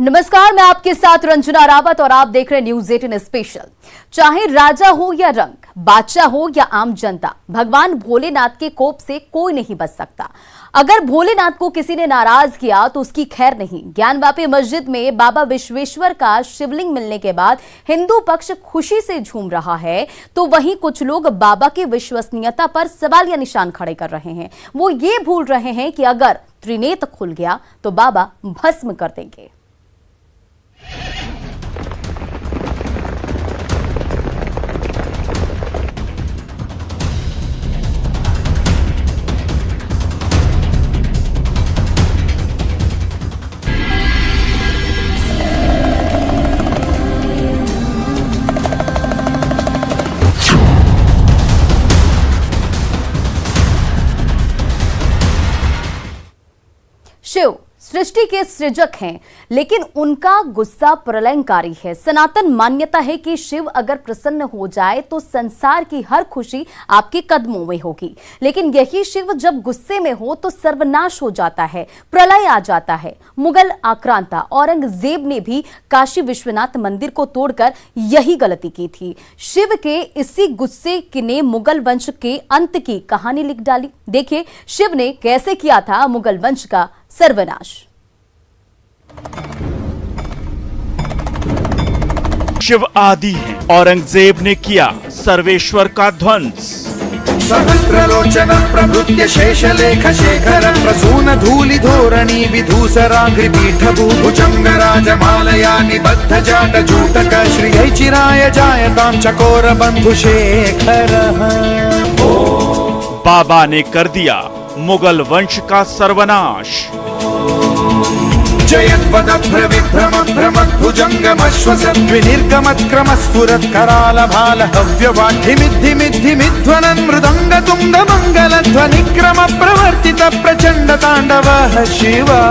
नमस्कार, मैं आपके साथ रंजना रावत और आप देख रहे हैं न्यूज 18 स्पेशल। चाहे राजा हो या रंग, बादशाह हो या आम जनता, भगवान भोलेनाथ के कोप से कोई नहीं बच सकता। अगर भोलेनाथ को किसी ने नाराज किया तो उसकी खैर नहीं। ज्ञानवापी मस्जिद में बाबा विश्वेश्वर का शिवलिंग मिलने के बाद हिंदू पक्ष खुशी से झूम रहा है, तो वहीं कुछ लोग बाबा की विश्वसनीयता पर सवालिया निशान खड़े कर रहे हैं। वो ये भूल रहे हैं कि अगर त्रिनेत्र खुल गया तो बाबा भस्म कर देंगे। शिव सृष्टि के सृजक हैं, लेकिन उनका गुस्सा प्रलयंकारी है। सनातन मान्यता है कि शिव अगर प्रसन्न हो जाए तो संसार की हर खुशी आपके कदमों में होगी, लेकिन यही शिव जब गुस्से में हो तो सर्वनाश हो जाता है, प्रलय आ जाता है। मुगल आक्रांता औरंगजेब ने भी काशी विश्वनाथ मंदिर को तोड़कर यही गलती की थी। शिव के इसी गुस्से ने मुगल वंश के अंत की कहानी लिख डाली। देखिए शिव ने कैसे किया था मुगल वंश का सर्वनाश। शिव आदि हैं, औरंगजेब ने किया सर्वेश्वर का ध्वंस। सहस्रलोचन प्रभृत्य शेषलेख शेखर प्रसून धूलि धोरणी विधूसराग्रि पीठ भुजंग राजमालया निबद्ध जाट जूटक श्रियै चिराय जायतां चकोर बंधु शेखर। बाबा ने कर दिया मुगल वंश का सर्वनाश। विनिर्गमत्क्रमस्फुरत् करालभाल हव्यवाढ्यमिद्धिमिद्धिमिध्वनन् मृदंग तुंग मंगल ध्वनिक्रम प्रवर्तित प्रचंड तांडवः शिवा।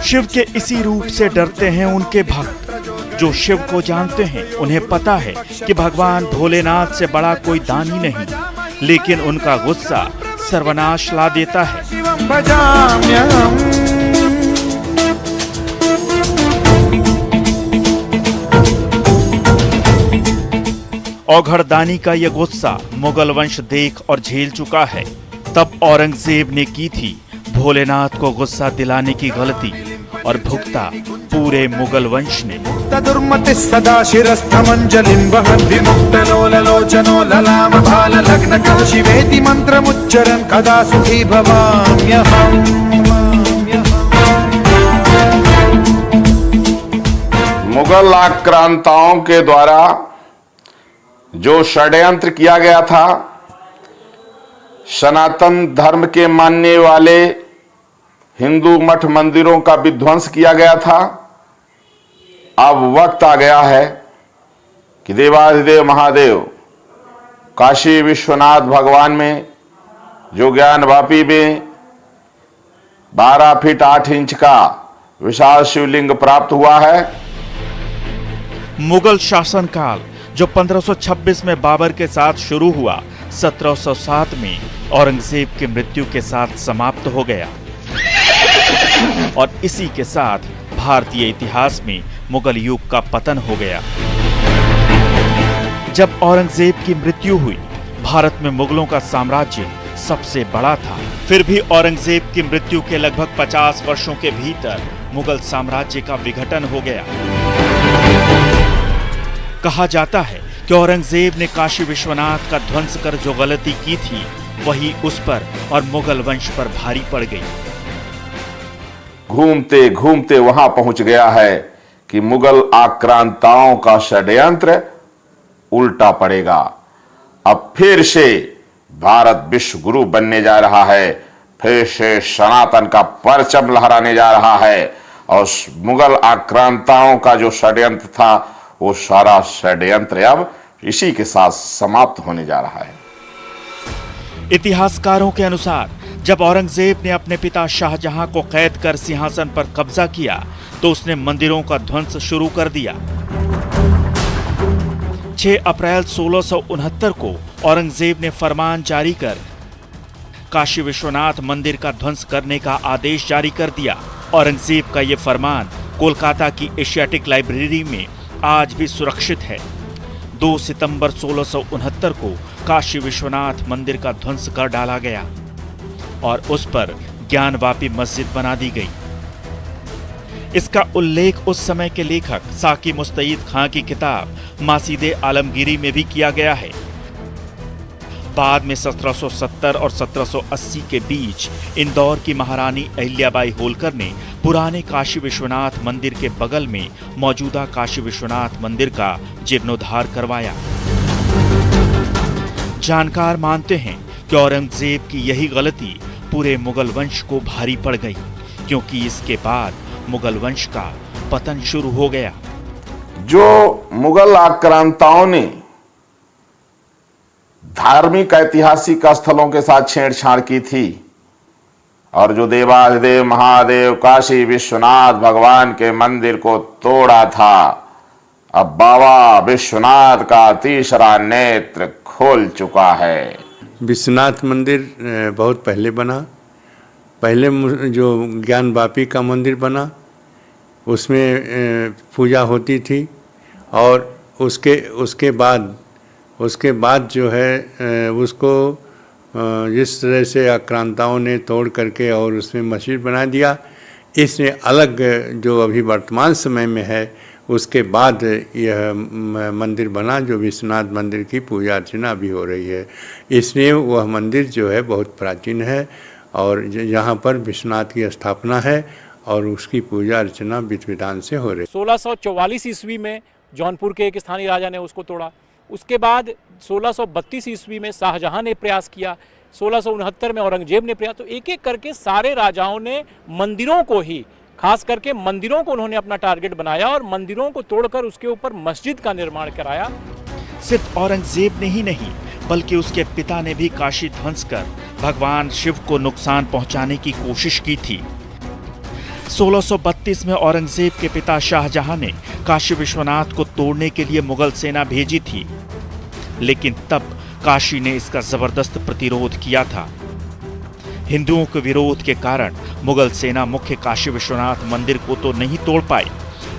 शिव के इसी रूप से डरते हैं उनके भक्त। जो शिव को जानते हैं उन्हें पता है कि भगवान भोलेनाथ से बड़ा कोई दानी नहीं, लेकिन उनका गुस्सा सर्वनाश ला देता है। औघड़दानी का यह गुस्सा मुगल वंश देख और झेल चुका है। तब औरंगजेब ने की थी भोलेनाथ को गुस्सा दिलाने की गलती, और भुगता पूरे मुगल वंश ने। तदुर्मति सदा शिरस्थमंजलिं वहन् विमुक्तलोललोचनो ललाम भाल लग्न शिवेति मंत्रमुच्चरन् कदा सुखी भवाम्यहम्। मुगल आक्रांताओं के द्वारा जो षड्यंत्र किया गया था, सनातन धर्म के मानने वाले हिंदू मठ मंदिरों का विध्वंस किया गया था, अब वक्त आ गया है कि देवाधिदेव महादेव काशी विश्वनाथ भगवान में जो ज्ञानवापी में 12 फीट 8 इंच का विशाल शिवलिंग प्राप्त हुआ है। मुगल शासनकाल जो 1526 में बाबर के साथ शुरू हुआ, 1707 में औरंगजेब की मृत्यु के साथ समाप्त हो गया, और इसी के साथ भारतीय इतिहास में मुगल युग का पतन हो गया। जब औरंगजेब की मृत्यु हुई, भारत में मुगलों का साम्राज्य सबसे बड़ा था। फिर भी औरंगजेब की मृत्यु के लगभग 50 वर्षों के भीतर मुगल साम्राज्य का विघटन हो गया। कहा जाता है कि औरंगजेब ने काशी विश्वनाथ का ध्वंस कर जो गलती की थी, वही उस पर और मुगल वंश पर भारी पड़ गई। घूमते घूमते वहां पहुंच गया है कि मुगल आक्रांताओं का षड्यंत्र उल्टा पड़ेगा। अब फिर से भारत विश्व गुरु बनने जा रहा है, फिर से सनातन का परचम लहराने जा रहा है, और मुगल आक्रांताओं का जो षड्यंत्र था, वो सारा षड्यंत्र अब इसी के साथ समाप्त होने जा रहा है। इतिहासकारों के अनुसार जब औरंगजेब ने अपने पिता शाहजहां को कैद कर सिंहासन पर कब्जा किया, तो उसने मंदिरों का ध्वंस शुरू कर दिया। 6 अप्रैल 1669 को औरंगजेब ने फरमान जारी कर काशी विश्वनाथ मंदिर का ध्वंस करने का आदेश जारी कर दिया। औरंगजेब का ये फरमान कोलकाता की एशियाटिक लाइब्रेरी में आज भी सुरक्षित है। 2 सितंबर 1669 को काशी विश्वनाथ मंदिर का ध्वंस कर डाला गया और उस पर ज्ञानवापी मस्जिद बना दी गई। इसका उल्लेख उस समय के लेखक साकी मुस्तईद खां की किताब मासीदे आलमगीरी में भी किया गया है। बाद में 1770 और 1780 के बीच इंदौर की महारानी अहिल्याबाई होलकर ने पुराने काशी विश्वनाथ मंदिर के बगल में मौजूदा काशी विश्वनाथ मंदिर का जीर्णोद्धार करवाया। जानकार मानते हैं कि औरंगजेब की यही गलती पूरे मुगल वंश को भारी पड़ गई, क्योंकि इसके बाद मुगल वंश का पतन शुरू हो गया। जो मुगल आक्रांताओं ने धार्मिक ऐतिहासिक स्थलों के साथ छेड़छाड़ की थी और जो देवाधिदेव महादेव काशी विश्वनाथ भगवान के मंदिर को तोड़ा था, अब बाबा विश्वनाथ का तीसरा नेत्र खोल चुका है। विश्वनाथ मंदिर बहुत पहले बना। पहले जो ज्ञानवापी का मंदिर बना उसमें पूजा होती थी और उसके बाद जो है उसको जिस तरह से आक्रांताओं ने तोड़ करके और उसमें मस्जिद बना दिया, इसने अलग जो अभी वर्तमान समय में है उसके बाद यह मंदिर बना जो विश्वनाथ मंदिर की पूजा अर्चना भी हो रही है। इसलिए वह मंदिर जो है बहुत प्राचीन है और यहाँ पर विश्वनाथ की स्थापना है और उसकी पूजा अर्चना विधि विधान से हो रही है। 1644 ईस्वी में जौनपुर के एक स्थानीय राजा ने उसको तोड़ा। उसके बाद 1632 ईस्वी में शाहजहां ने प्रयास किया, 1669 में औरंगजेब ने प्रयास। तो एक एक करके सारे राजाओं ने मंदिरों को ही, खास करके मंदिरों को उन्होंने अपना टारगेट बनाया और मंदिरों को तोड़कर उसके ऊपर मस्जिद का निर्माण कराया। सिर्फ औरंगजेब ने ही नहीं बल्कि उसके पिता ने भी काशी ध्वंस कर भगवान शिव को नुकसान पहुंचाने की कोशिश की थी। 1632 में औरंगजेब के पिता शाहजहां ने काशी विश्वनाथ को तोड़ने के लिए मुगल सेना भेजी थी, लेकिन तब काशी ने इसका जबरदस्त प्रतिरोध किया था। हिंदुओं के विरोध के कारण मुगल सेना मुख्य काशी विश्वनाथ मंदिर को तो नहीं तोड़ पाई,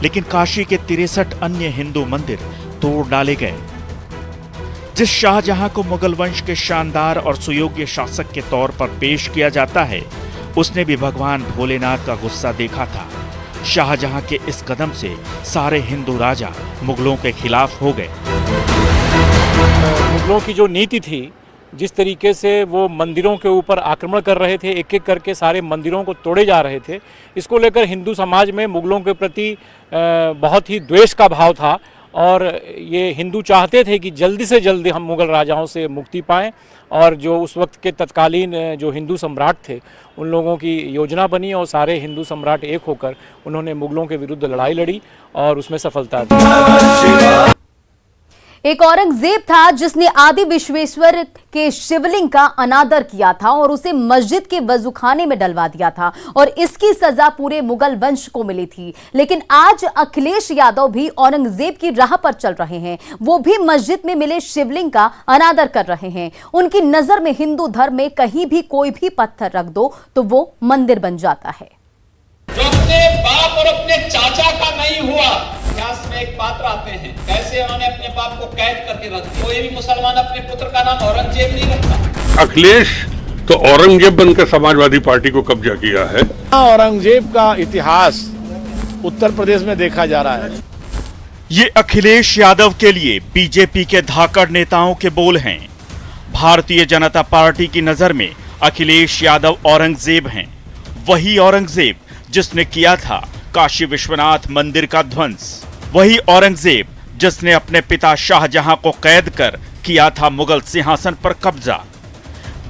लेकिन काशी के 63 अन्य हिंदू मंदिर तोड़ डाले गए। जिस शाहजहां को मुगल वंश के शानदार और सुयोग्य शासक के तौर पर पेश किया जाता है, उसने भी भगवान भोलेनाथ का गुस्सा देखा था। शाहजहां के इस कदम से सारे हिंदू राजा मुगलों के खिलाफ हो गए। मुगलों की जो नीति थी, जिस तरीके से वो मंदिरों के ऊपर आक्रमण कर रहे थे, एक एक करके सारे मंदिरों को तोड़े जा रहे थे, इसको लेकर हिंदू समाज में मुगलों के प्रति बहुत ही द्वेष का भाव था और ये हिंदू चाहते थे कि जल्दी से जल्दी हम मुगल राजाओं से मुक्ति पाएं। और जो उस वक्त के तत्कालीन जो हिंदू सम्राट थे, उन लोगों की योजना बनी और सारे हिंदू सम्राट एक होकर उन्होंने मुगलों के विरुद्ध लड़ाई लड़ी और उसमें सफलता दी। एक औरंगजेब था जिसने आदि विश्वेश्वर के शिवलिंग का अनादर किया था और उसे मस्जिद के वजूखाने में डलवा दिया था और इसकी सजा पूरे मुगल वंश को मिली थी। लेकिन आज अखिलेश यादव भी औरंगजेब की राह पर चल रहे हैं। वो भी मस्जिद में मिले शिवलिंग का अनादर कर रहे हैं। उनकी नजर में हिंदू धर्म में कहीं भी कोई भी पत्थर रख दो तो वो मंदिर बन जाता है। जो अपने बाप और अपने चाचा का नहीं हुआ, इतिहास में एक पात्र आते हैं, कैसे उन्होंने अपने बाप को कैद करके रख दिया। कोई भी मुसलमान अपने पुत्र का नाम औरंगजेब नहीं रखता। अखिलेश तो औरंगजेब बनकर समाजवादी पार्टी को कब्जा किया है। औरंगजेब का इतिहास उत्तर प्रदेश में देखा जा रहा है। ये अखिलेश यादव के लिए बीजेपी के धाकड़ नेताओं के बोल हैं। भारतीय जनता पार्टी की नजर में अखिलेश यादव औरंगजेब हैं, वही औरंगजेब जिसने किया था काशी विश्वनाथ मंदिर का ध्वंस, वही औरंगजेब जिसने अपने पिता शाहजहां को कैद कर किया था मुगल सिंहासन पर कब्जा।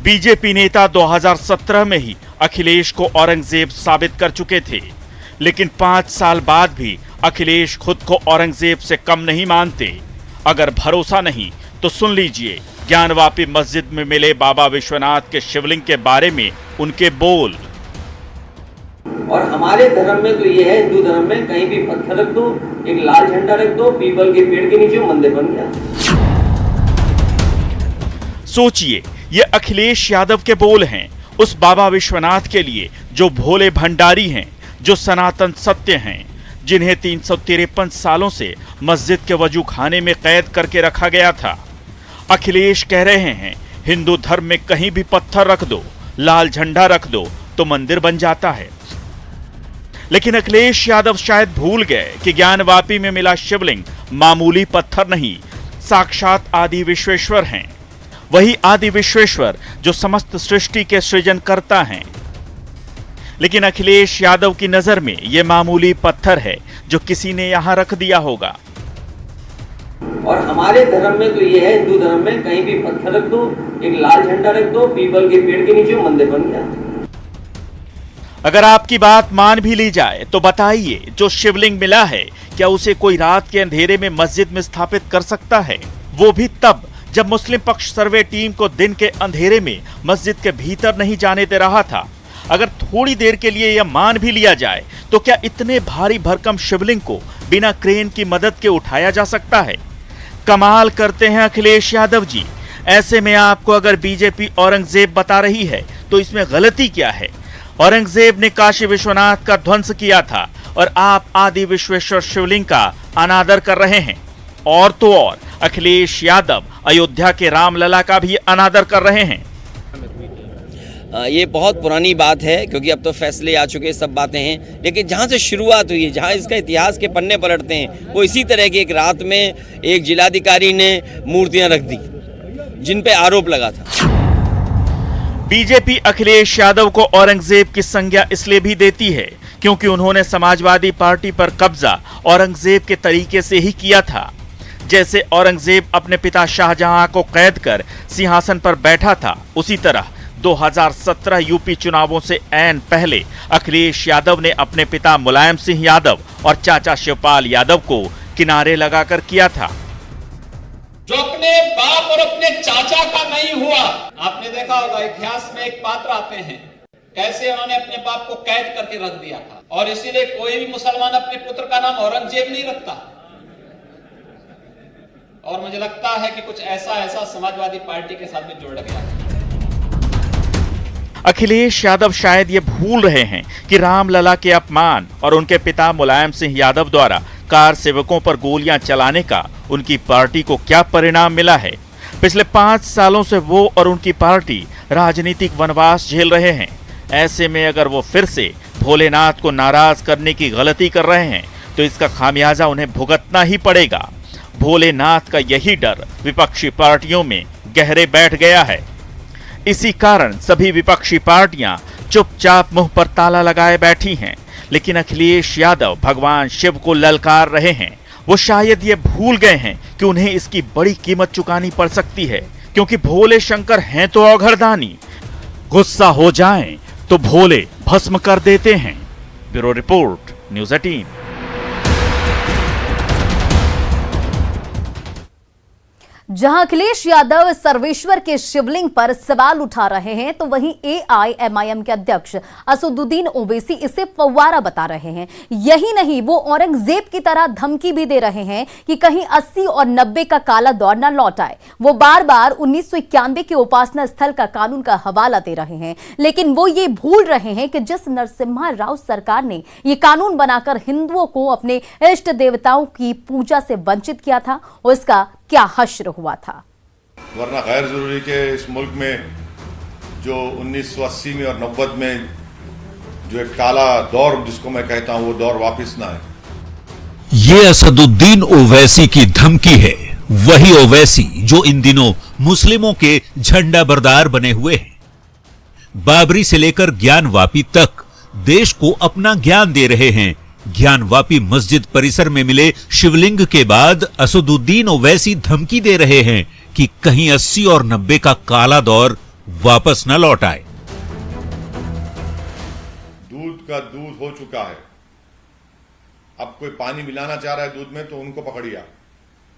बीजेपी नेता 2017 में ही अखिलेश को औरंगजेब साबित कर चुके थे, लेकिन 5 साल बाद भी अखिलेश खुद को औरंगजेब से कम नहीं मानते। अगर भरोसा नहीं तो सुन लीजिए ज्ञानवापी मस्जिद में मिले बाबा विश्वनाथ के शिवलिंग के बारे में उनके बोल। और हमारे धर्म में तो ये है, हिंदू धर्म में कहीं भी पत्थर रख दो, एक लाल झंडा रख दो, पीपल के पेड़ के नीचे मंदिर बन गया। सोचिए, ये अखिलेश यादव के बोल हैं उस बाबा विश्वनाथ के लिए जो भोले भंडारी हैं, जो सनातन सत्य हैं, जिन्हें 353 सालों से मस्जिद के वजू खाने में कैद करके रखा गया था। अखिलेश कह रहे हैं हिंदू धर्म में कहीं भी पत्थर रख दो, लाल झंडा रख दो तो मंदिर बन जाता है। लेकिन अखिलेश यादव शायद भूल गए कि ज्ञानवापी में मिला शिवलिंग मामूली पत्थर नहीं, साक्षात आदि विश्वेश्वर हैं। वही आदि विश्वेश्वर जो समस्त सृष्टि के सृजनकर्ता हैं। लेकिन अखिलेश यादव की नजर में यह मामूली पत्थर है जो किसी ने यहां रख दिया होगा। और हमारे धर्म में तो ये है, हिंदू धर्म में कहीं भी पत्थर रख दो, एक लाल झंडा रख दो, पीपल के पेड़ के नीचे मंदिर बन गया। अगर आपकी बात मान भी ली जाए तो बताइए, जो शिवलिंग मिला है क्या उसे कोई रात के अंधेरे में मस्जिद में स्थापित कर सकता है? वो भी तब जब मुस्लिम पक्ष सर्वे टीम को दिन के अंधेरे में मस्जिद के भीतर नहीं जाने दे रहा था। अगर थोड़ी देर के लिए यह मान भी लिया जाए तो क्या इतने भारी भरकम शिवलिंग को बिना क्रेन की मदद के उठाया जा सकता है? कमाल करते हैं अखिलेश यादव जी। ऐसे में आपको अगर बीजेपी औरंगजेब बता रही है तो इसमें गलती क्या है? औरंगजेब ने काशी विश्वनाथ का ध्वंस किया था और आप आदि विश्वेश्वर शिवलिंग का अनादर कर रहे हैं। और तो और अखिलेश यादव अयोध्या के रामलला का भी अनादर कर रहे हैं। ये बहुत पुरानी बात है, क्योंकि अब तो फैसले आ चुके, सब बातें हैं। लेकिन जहाँ से शुरुआत हुई है, जहाँ इसका इतिहास के पन्ने पलटते हैं, वो इसी तरह की एक रात में एक जिलाधिकारी ने मूर्तियां रख दी जिन पे आरोप लगा था। बीजेपी अखिलेश यादव को औरंगजेब की संज्ञा इसलिए भी देती है क्योंकि उन्होंने समाजवादी पार्टी पर कब्जा औरंगजेब के तरीके से ही किया था। जैसे औरंगजेब अपने पिता शाहजहां को कैद कर सिंहासन पर बैठा था, उसी तरह 2017 यूपी चुनावों से ऐन पहले अखिलेश यादव ने अपने पिता मुलायम सिंह यादव और चाचा शिवपाल यादव को किनारे लगाकर किया था। जो अपने बाप और अपने चाचा का नहीं हुआ। आपने देखा होगा इतिहास में एक पात्र आते हैं, कैसे उन्होंने अपने बाप को कैद करके रख दिया था। और इसीलिए कोई भी मुसलमान अपने पुत्र का नाम औरंगजेब नहीं रखता। और मुझे लगता है कि कुछ ऐसा समाजवादी पार्टी के साथ भी जुड़ गया। अखिलेश यादव शायद ये भूल रहे हैं कि रामलला के अपमान और उनके पिता मुलायम सिंह यादव द्वारा कार सेवकों पर गोलियां चलाने का उनकी पार्टी को क्या परिणाम मिला है। पिछले 5 सालों से वो और उनकी पार्टी राजनीतिक वनवास झेल रहे हैं। ऐसे में अगर वो फिर से भोलेनाथ को नाराज करने की गलती कर रहे हैं तो इसका खामियाजा उन्हें भुगतना ही पड़ेगा। भोलेनाथ का यही डर विपक्षी पार्टियों में गहरे बैठ गया है। इसी कारण सभी विपक्षी पार्टियां चुपचाप मुंह पर ताला लगाए बैठी हैं। लेकिन अखिलेश यादव भगवान शिव को ललकार रहे हैं। वो शायद ये भूल गए हैं कि उन्हें इसकी बड़ी कीमत चुकानी पड़ सकती है, क्योंकि भोले शंकर हैं तो औघड़दानी। गुस्सा हो जाएं तो भोले भस्म कर देते हैं। Bureau report, news 18। जहां अखिलेश यादव सर्वेश्वर के शिवलिंग पर सवाल उठा रहे हैं तो वहीं AIMIM के अध्यक्ष असदुद्दीन ओवैसी इसे फव्वारा बता रहे हैं। यही नहीं, वो औरंगजेब की तरह धमकी भी दे रहे हैं कि कहीं 80 और 90 का काला दौर न लौट आए। वो बार बार 1991 के उपासना स्थल का कानून का हवाला दे रहे हैं, लेकिन वो ये भूल रहे हैं कि जिस नरसिम्हा राव सरकार ने ये कानून बनाकर हिंदुओं को अपने इष्ट देवताओं की पूजा से वंचित किया था, उसका क्या हश्र हुआ था। वरना गैर जरूरी के इस मुल्क में जो 1980 में और 90 में जो एक काला दौर जिसको मैं कहता हूं, वो दौर वापस ना आए। ये असदुद्दीन ओवैसी की धमकी है। वही ओवैसी जो इन दिनों मुस्लिमों के झंडा बरदार बने हुए हैं। बाबरी से लेकर ज्ञानवापी तक देश को अपना ज्ञान दे रहे हैं। ज्ञानवापी मस्जिद परिसर में मिले शिवलिंग के बाद असदुद्दीन ओवैसी धमकी दे रहे हैं कि कहीं 80 और 90 का काला दौर वापस न लौट आए। दूध का दूध हो चुका है। अब कोई पानी मिलाना चाह रहा है दूध में तो उनको पकड़िया,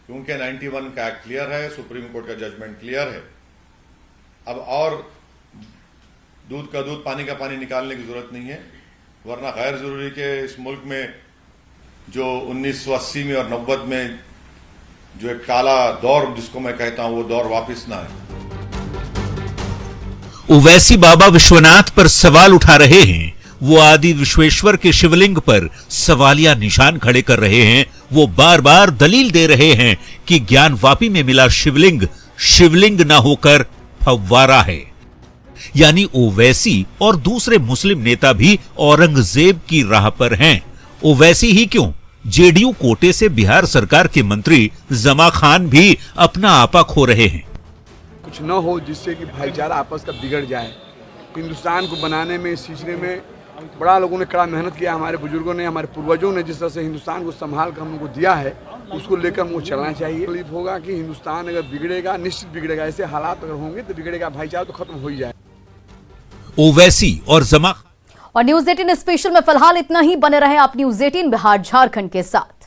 क्योंकि 91 का एक्ट क्लियर है, सुप्रीम कोर्ट का जजमेंट क्लियर है। अब और दूध का दूध पानी का पानी निकालने की जरूरत नहीं है। वरना गैर जरूरी के इस मुल्क में जो 1980 में और 90 में जो एक काला दौर जिसको मैं कहता हूं, वो दौर वापस ना आए। ओवैसी बाबा विश्वनाथ पर सवाल उठा रहे हैं। वो आदि विश्वेश्वर के शिवलिंग पर सवालिया निशान खड़े कर रहे हैं। वो बार बार दलील दे रहे हैं कि ज्ञानवापी में मिला शिवलिंग शिवलिंग ना होकर फव्वारा है। यानी ओवैसी और दूसरे मुस्लिम नेता भी औरंगजेब की राह पर हैं। ओवैसी ही क्यों, जेडीयू कोटे से बिहार सरकार के मंत्री जमा खान भी अपना आपा खो रहे हैं। कुछ न हो जिससे कि भाईचारा आपस का बिगड़ जाए। हिंदुस्तान को बनाने में, सींचने में बड़ा लोगों ने कड़ा मेहनत किया। हमारे बुजुर्गों ने, हमारे पूर्वजों ने जिस तरह से हिंदुस्तान को संभाल कर हमको दिया है, उसको लेकर हमको चलना चाहिए। तकलीफ होगा कि हिंदुस्तान अगर बिगड़ेगा, निश्चित बिगड़ेगा। ऐसे हालात अगर होंगे तो बिगड़ेगा, भाईचारा तो खत्म हो ही जाए। ओवैसी और जमा और न्यूज 18 स्पेशल में फिलहाल इतना ही। बने रहे आप न्यूज 18 बिहार झारखंड के साथ।